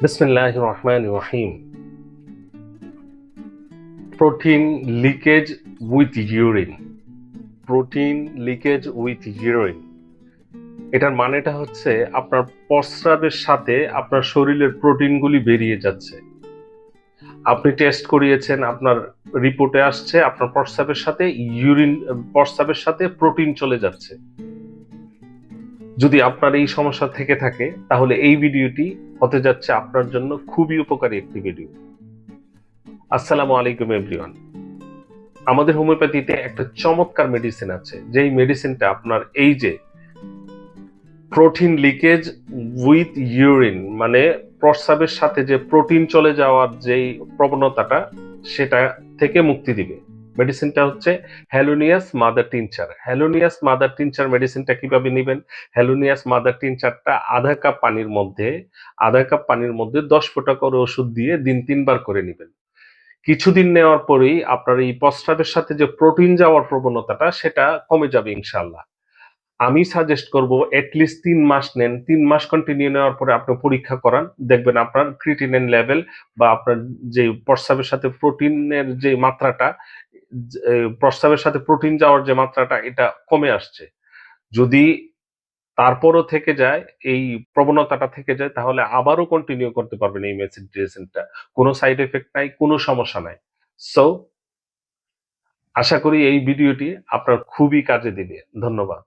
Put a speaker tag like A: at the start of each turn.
A: বিসমিল্লাহির রহমানির রহিম। Protein leakage with urine. Protein leakage with urine, এটার মানেটা হচ্ছে আপনার প্রস্রাবের সাথে আপনার শরীরের প্রোটিনগুলি বেরিয়ে যাচ্ছে। আপনি টেস্ট করিয়েছেন, আপনার রিপোর্টে আসছে আপনার প্রস্রাবের সাথে প্রোটিন চলে যাচ্ছে। যদি আপনার এই সমস্যা থেকে থাকে তাহলে এই ভিডিওটি হতে যাচ্ছে আপনার জন্য খুবই উপকারী একটি ভিডিও। আসসালামু আলাইকুম এভরিওয়ান। আমাদের হোমিওপ্যাথিতে একটা চমৎকার মেডিসিন আছে, যেই মেডিসিনটা আপনার এই যে প্রোটিন লিকেজ উইথ ইউরিন, মানে প্রস্রাবের সাথে যে প্রোটিন চলে যাওয়ার যেই প্রবণতাটা, সেটা থেকে মুক্তি দিবে। মেডিসিনটা হচ্ছে হ্যালোনিয়াস মাদার টিনচার। হ্যালোনিয়াস মাদার টিনচার মেডিসিনটা কিভাবে নেবেন? হ্যালোনিয়াস মাদার টিনচারটা আধা কাপ পানির মধ্যে 10 ফোঁটা করে ওষুধ দিয়ে দিন 3 বার করে নেবেন। কিছুদিন নেওয়ার পরেই আপনার এই প্রস্রাবের সাথে যে প্রোটিন যাওয়ার প্রবণতাটা, সেটা কমে যাবে ইনশাআল্লাহ। আমি সাজেস্ট করব এটলিস্ট 3 মাস নেন। 3 মাস কন্টিনিউ নেওয়ার পরে আপনি পরীক্ষা করান, দেখবেন আপনার ক্রিটিনিন লেভেল বা আপনার যে প্রস্রাবের সাথে প্রোটিনের যে মাত্রাটা, প্রস্রাবের সাথে প্রোটিন যাওয়ার যে মাত্রাটা, এটা কমে আসছে। যদি তারপরও থেকে যায়, এই প্রবণতাটা থেকে যায়, তাহলে আবারও কন্টিনিউ করতে পারবেন এই মেডিসিনটা। কোনো সাইড এফেক্ট নাই, কোনো সমস্যা নাই। সো আশা করি এই ভিডিওটি আপনার খুবই কাজে দিবে। ধন্যবাদ।